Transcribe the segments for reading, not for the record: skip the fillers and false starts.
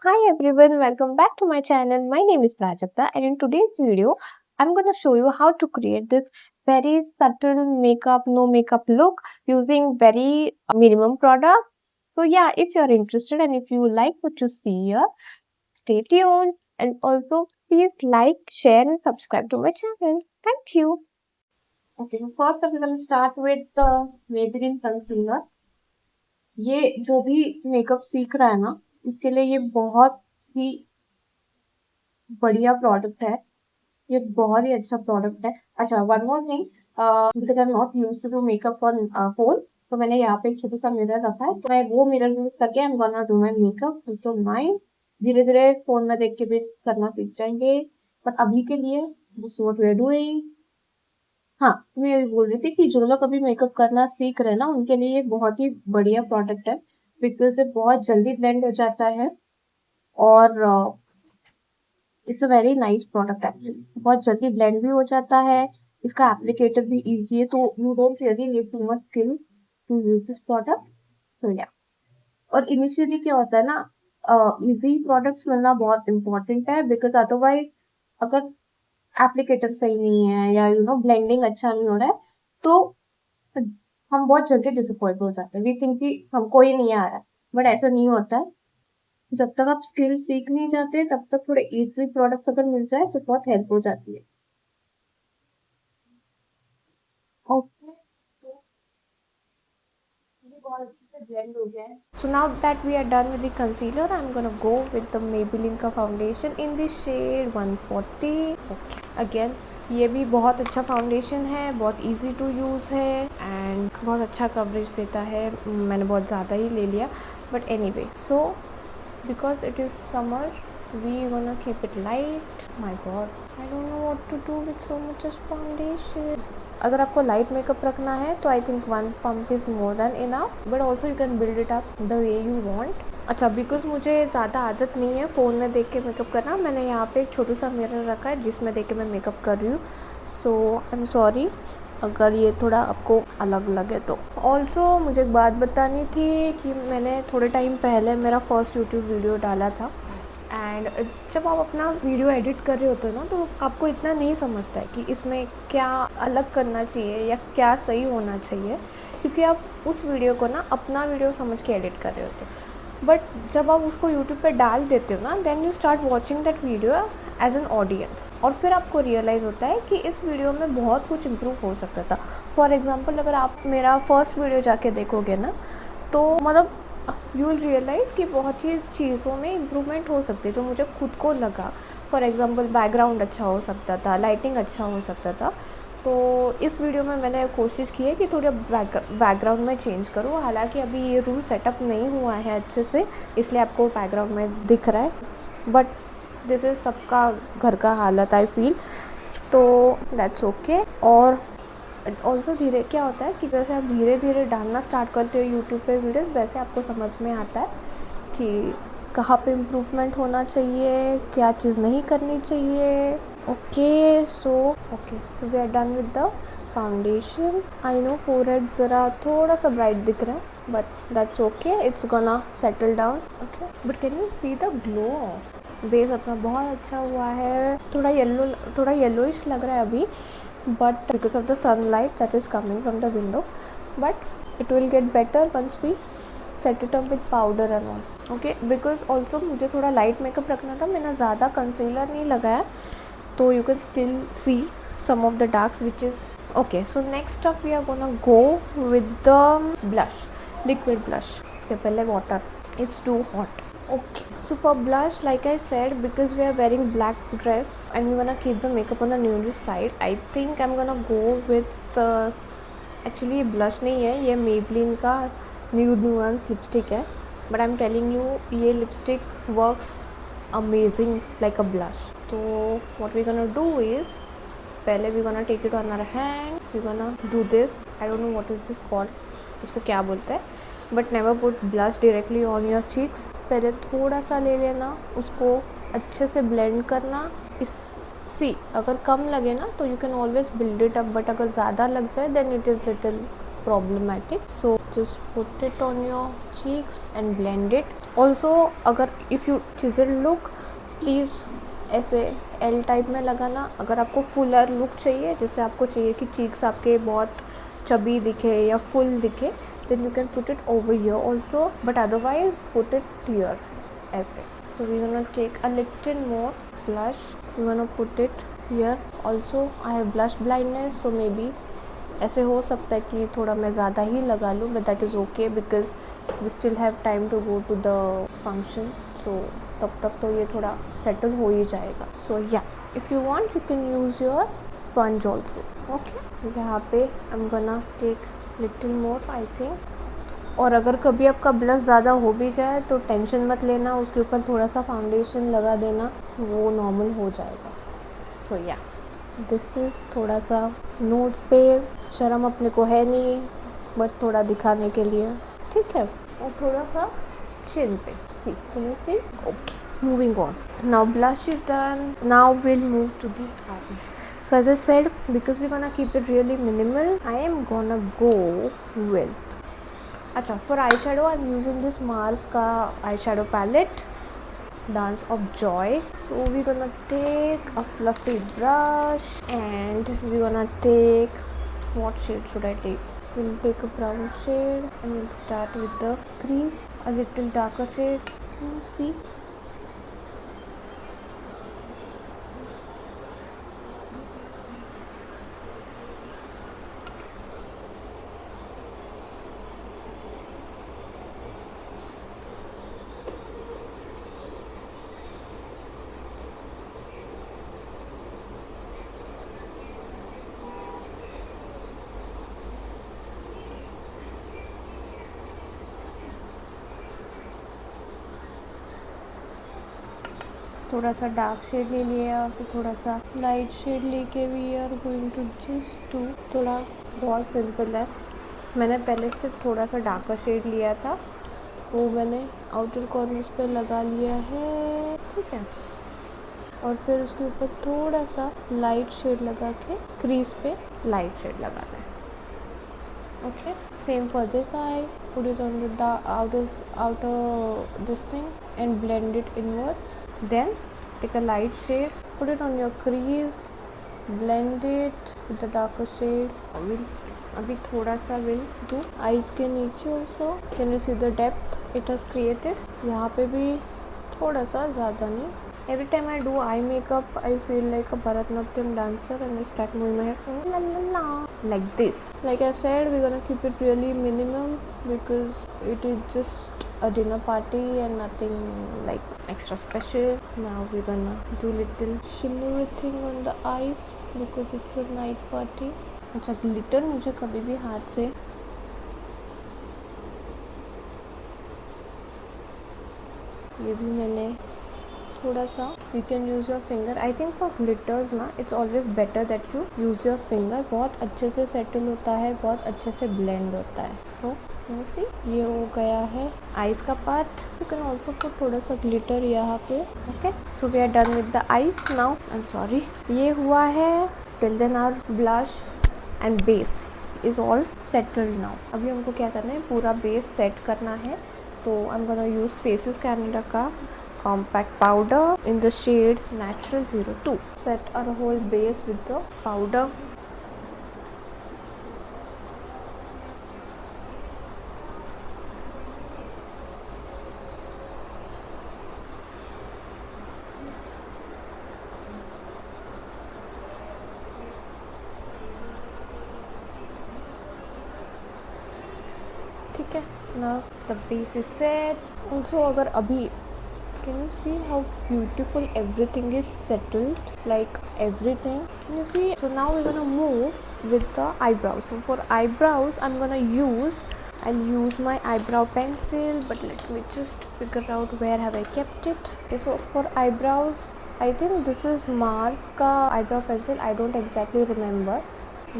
Hi everyone, welcome back to my channel. My name is Prajakta and in today's video, I'm going to show you how to create this very subtle makeup, no makeup look using very minimum product. So yeah, if you're interested and if you like what you see here, stay tuned and also please like, share and subscribe to my channel. Thank you. Okay, so first up we're going to start with the Maybelline Concealer. ये जो भी makeup सीख रहा है ना, इसके लिए ये बहुत ही बढ़िया प्रोडक्ट है। ये बहुत ही अच्छा प्रोडक्ट है। अच्छा, one more thing, because I am not used to do makeup on phone, तो मैंने यहाँ पे एक छोटा सा मिरर रखा है, तो मैं वो मिरर यूज करके I am gonna do my makeup. तो माइंड धीरे धीरे फोन में देख के भी करना सीख जाएंगे, बट अभी के लिए this what we are doing. हाँ, मैं ये बोल रही थी कि जो लोग अभी मेकअप करना सीख रहे हैं ना, उनके लिए ये बहुत ही बढ़िया प्रोडक्ट है, बिकॉज ये बहुत जल्दी ब्लेंड हो जाता है और it's a very nice product actually. बहुत जल्दी ब्लेंड भी हो जाता है, इसका एप्लीकेटर भी इजी है, तो you don't really need to much skill to use this product. तो या, और इनिशियली क्या होता है ना, इजी प्रोडक्ट्स मिलना बहुत इंपॉर्टेंट है, बिकॉज अदरवाइज अगर एप्लीकेटर सही नहीं है या ब्लेंडिंग अच्छा नहीं हो रहा है, तो हम बहुत जल्दी डिसअपॉइंट हो जाते हैं। वी थिंक कि हमको ही नहीं आ रहा है, बट ऐसा नहीं होता है। जब तक आप स्किल सीख नहीं जाते तब तक थोड़े इजी प्रोडक्ट्स अगर मिल जाए तो बहुत हेल्प हो जाती है। ओके, तो ये बहुत अच्छे से ब्लेंड हो गया है। So now that we are done with the concealer, I'm gonna go with the Maybelline का foundation in the shade 140. Okay, again ये भी बहुत अच्छा फाउंडेशन है, बहुत इजी टू यूज़ है एंड बहुत अच्छा कवरेज देता है। मैंने बहुत ज़्यादा ही ले लिया, but anyway, so because it is summer, we gonna keep it light. My god, I don't know what to do with so much as foundation. अगर आपको लाइट मेकअप रखना है तो I think one pump is more than enough, but also you can build it up the way you want. अच्छा, because मुझे ज़्यादा आदत नहीं है फ़ोन में देख के मेकअप करना, मैंने यहाँ पे एक छोटा सा मिरर रखा है जिसमें देख के मैं मेकअप कर रही हूँ। सो आई एम सॉरी अगर ये थोड़ा आपको अलग लगे तो। ऑल्सो मुझे एक बात बतानी थी कि मैंने थोड़े टाइम पहले मेरा फर्स्ट यूट्यूब वीडियो डाला था, एंड जब आप अपना वीडियो एडिट कर रहे होते हो ना, तो आपको इतना नहीं समझता है कि इसमें क्या अलग करना चाहिए या क्या सही होना चाहिए, क्योंकि आप उस वीडियो को ना अपना वीडियो समझ के एडिट कर रहे होते हो। बट जब आप उसको यूट्यूब पे डाल देते हो ना, then you start watching that video as an audience, और फिर आपको रियलाइज़ होता है कि इस वीडियो में बहुत कुछ इम्प्रूव हो सकता था। फॉर एग्ज़ाम्पल, अगर आप मेरा फर्स्ट वीडियो जाके देखोगे ना, तो मतलब यू विल रियलाइज़ कि बहुत सी चीज़ों में इम्प्रूवमेंट हो सकती है जो मुझे खुद को लगा। फॉर एग्ज़ाम्पल, बैकग्राउंड अच्छा हो सकता था, लाइटिंग अच्छा हो सकता था। तो इस वीडियो में मैंने कोशिश की है कि थोड़ा बैकग्राउंड में चेंज करूँ। हालांकि अभी ये रूम सेटअप नहीं हुआ है अच्छे से, इसलिए आपको बैकग्राउंड में दिख रहा है, बट दिस इज़ सबका घर का हालत आई फील, तो दैट्स ओके। और ऑल्सो धीरे क्या होता है कि जैसे आप धीरे धीरे डालना स्टार्ट करते हो यूट्यूब पे वीडियोस, वैसे आपको समझ में आता है कि कहाँ पे इम्प्रूवमेंट होना चाहिए, क्या चीज़ नहीं करनी चाहिए। Okay, so we are done with the foundation. I know forehead ज़रा थोड़ा सा ब्राइट दिख रहा है, but that's okay, it's gonna settle down. Okay, but can you see the glow? Base अपना बहुत अच्छा हुआ है, थोड़ा येलोइश लग रहा है अभी, but because of the sunlight that is coming from the window, but it will get better once we set it up with powder and all. Okay, because also मुझे थोड़ा लाइट मेकअप रखना था, मैंने ज़्यादा कंसीलर नहीं लगाया, तो you can still see some of the darks which is okay. So next up we are gonna go with the blush, liquid blush. उसके पहले water, it's too hot. Okay, so for blush, like I said, because we are wearing black dress and we wanna keep the makeup on the nudish side, I think I'm gonna go with actually ये blush नहीं है, ये Maybelline का nude nuance lipstick है, but I'm telling you ये lipstick works amazing like a blush. So what we're gonna do is, पहले we're gonna take it on our hand, we're gonna do this, I don't know what is this called, इसको क्या बोलते हैं, but never put blush directly on your cheeks. पहले थोड़ा सा ले लेना, उसको अच्छे से ब्लेंड करना। अगर कम लगे ना तो you can always build it up, but अगर ज़्यादा लग जाए then it is little problematic. So just put it on your cheeks and blend it. Also अगर if you chisel look, please ऐसे L टाइप में लगाना. अगर आपको फुलर लुक चाहिए, जैसे आपको चाहिए कि चीक्स आपके बहुत चबी दिखे या फुल दिखे, then you can put it over here also, but otherwise put it here ऐसे. So we're gonna take a little more blush. We're gonna put it here also. I have blush blindness, so maybe ऐसे हो सकता है कि थोड़ा मैं ज़्यादा ही लगा लूँ, but that is okay because we still have time to go to the function. So तब तक तो ये थोड़ा सेटल हो ही जाएगा. So yeah, if you want you can use your sponge also. Okay, यहाँ पे I'm gonna take little more I think. और अगर कभी आपका ब्लश ज़्यादा हो भी जाए तो टेंशन मत लेना, उसके ऊपर थोड़ा सा फाउंडेशन लगा देना, वो नॉर्मल हो जाएगा. सो या दिस इज़ थोड़ा सा नोज़ पे, शर्म अपने को है नहीं बट थोड़ा दिखाने के लिए, ठीक है. और थोड़ा सा चिन पे, see can you see. Okay, moving on. Now blush is done. Now we'll move to the eyes. So as I said, because we're gonna keep it really minimal, I am gonna go with अच्छा for eyeshadow I'm using this Mars का eyeshadow palette, Dance of Joy. So we're gonna take a fluffy brush and we're gonna take, what shade should I take? We'll take a brown shade and we'll start with the crease, a little darker shade. Can you see? थोड़ा सा dark shade ले लिया, फिर थोड़ा सा light shade लेके we are going to just do. थोड़ा बहुत सिंपल है. मैंने पहले सिर्फ थोड़ा सा डार्कर शेड लिया था, वो मैंने आउटर कॉर्नर्स पे लगा लिया है, ठीक है. और फिर उसके ऊपर थोड़ा सा लाइट शेड लगा के क्रीज पे लाइट शेड लगाना है. Okay, same for this eye. Put it on the outer this thing and blend it inwards. Then take a light shade, put it on your crease, blend it with the darker shade. अभी थोड़ा सा will do eyes के नीचे also. Can you see the depth it has created? यहाँ पे भी थोड़ा सा, ज़्यादा नहीं. Every time I do eye makeup, I feel like a Bharatanatyam dancer and I start moving my hair la la la like this. Like I said, we're gonna keep it really minimum because it is just a dinner party and nothing like extra special. Now we're gonna do little shimmery thing on the eyes because it's a night party. अच्छा, glitter मुझे कभी भी हाथ से ये भी मैंने थोड़ा सा, you can use your finger. I think for glitters ना it's always better that you use your finger. बहुत अच्छे से सेटल होता है, बहुत अच्छे से ब्लेंड होता है. So can you see? ये हो गया है eyes का part. You can also put थोड़ा सा glitter यहाँ पे. Okay, so we are done with the eyes now. I'm sorry. ये हुआ है. Till then our blush and base is all settled now. अभी हमको क्या करना है, पूरा बेस सेट करना है. तो I'm gonna use Faces Canada का compact powder in the shade Natural 02. Set our whole base with the powder. ठीक है, now the base is set. Also अगर अभी can you see how beautiful everything is settled, like everything, can you see? So now we're gonna move with the eyebrows. So for eyebrows I'll use my eyebrow pencil, but let me just figure out where have I kept it. Okay, so for eyebrows I think this is Mars ka eyebrow pencil. I don't exactly remember,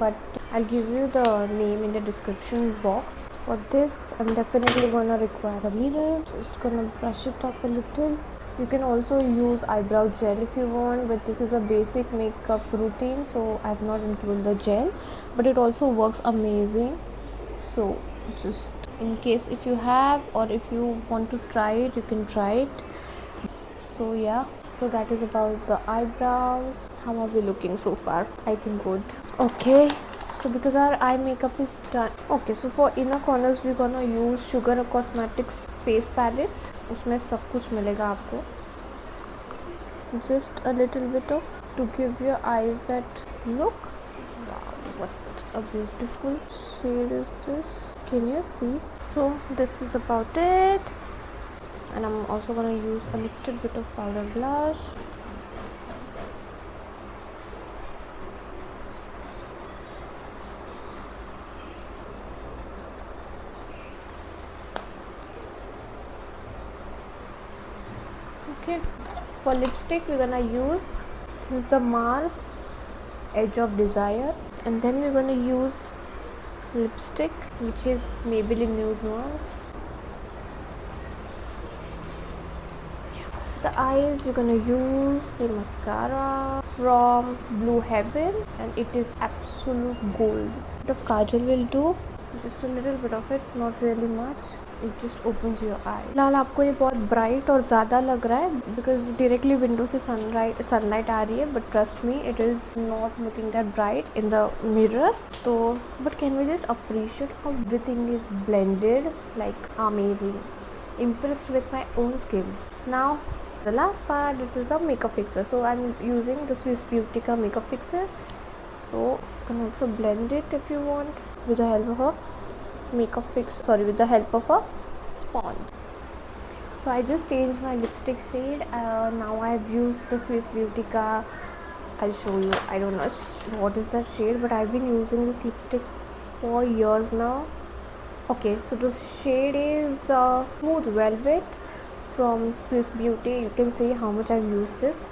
but I'll give you the name in the description box. For this I'm definitely gonna require a mirror. Just gonna brush it up a little. You can also use eyebrow gel if you want, but this is a basic makeup routine, so I've not included the gel, but it also works amazing. So just in case if you have or if you want to try it, you can try it. So yeah, so that is about the eyebrows. How are we looking so far? I think good. Okay, so because our eye makeup is done. Okay, so for inner corners we're gonna use Sugar Cosmetics face palette. उसमें सब कुछ मिलेगा आपको. Just a little bit of to give your eyes that look. Wow, what a beautiful shade is this. Can you see? So this is about it. And I'm also gonna use a little bit of powder blush. Okay, for lipstick we're gonna use, this is the Mars Edge of Desire, and then we're gonna use lipstick which is Maybelline Nude Nuance. For the eyes we're gonna use the mascara from Blue Heaven, and it is absolute gold. A bit of kajal will do, just a little bit of it, not really much. It just opens your eye. फिलहाल आपको ये बहुत bright और ज़्यादा लग रहा है because directly window से सनलाइट आ रही है, but trust me it is not looking that bright in the mirror. तो but can we just appreciate how everything is blended like amazing. Impressed with my own skills. Now the last part, it is the makeup fixer. So I'm using the Swiss Beauty makeup fixer. So you can also blend it if you want with the help of a with the help of a sponge. So I just changed my lipstick shade. Now I've used the Swiss Beauty I'll show you. I don't know what is that shade, but I've been using this lipstick for years now. Okay, so the shade is Smooth Velvet from Swiss Beauty. You can see how much I've used this.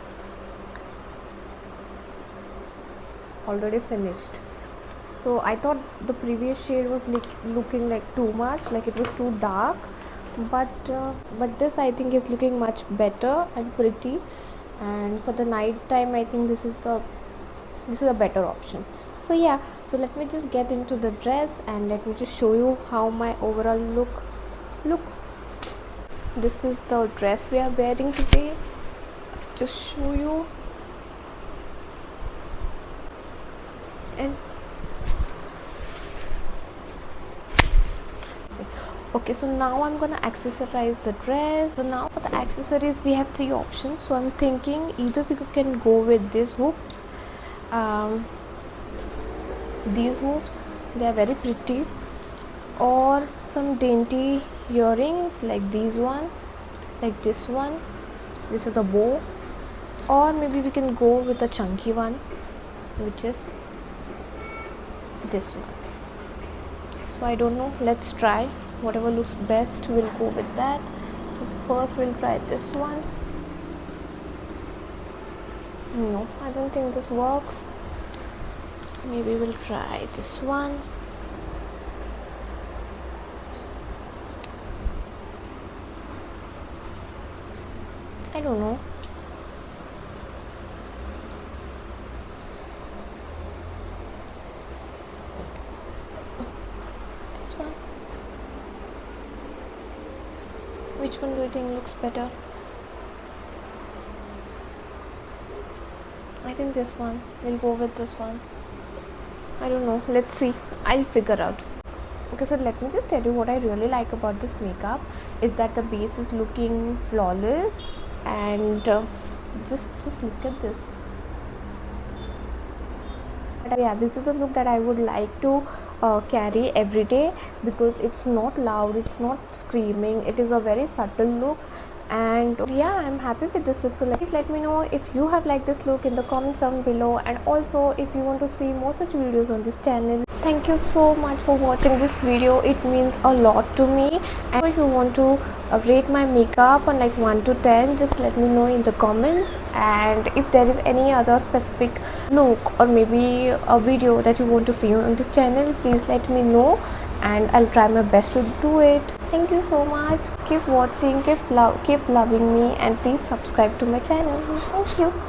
Already finished. So I thought the previous shade was looking like too much, like it was too dark, but this I think is looking much better and pretty. And for the night time I think this is a better option. So yeah, so let me just get into the dress and let me just show you how my overall look looks. This is the dress we are wearing today. Just show you. And okay, so now I'm gonna accessorize the dress. So now for the accessories we have 3 options. So I'm thinking either we can go with these hoops. These hoops, they are very pretty, or some dainty earrings like these one, like this one. This is a bow, or maybe we can go with a chunky one, which is this one. So I don't know, let's try. Whatever looks best, we'll go with that. So first we'll try this one. No, I don't think this works. Maybe we'll try this one. I don't know. This one. Which one do you think looks better? I think this one. We'll go with this one. I don't know, let's see, I'll figure out. Okay, so let me just tell you what I really like about this makeup is that the base is looking flawless, and just look at this. Yeah, this is the look that I would like to carry every day, because it's not loud, it's not screaming, it is a very subtle look. And yeah, I'm happy with this look. So please let me know if you have liked this look in the comments down below, and also if you want to see more such videos on this channel. Thank you so much for watching this video, it means a lot to me. And if you want to rate my makeup on like 1 to 10, just let me know in the comments. And if there is any other specific look or maybe a video that you want to see on this channel, please let me know and I'll try my best to do it. Thank you so much. Keep watching, keep loving me, and please subscribe to my channel. Thank you.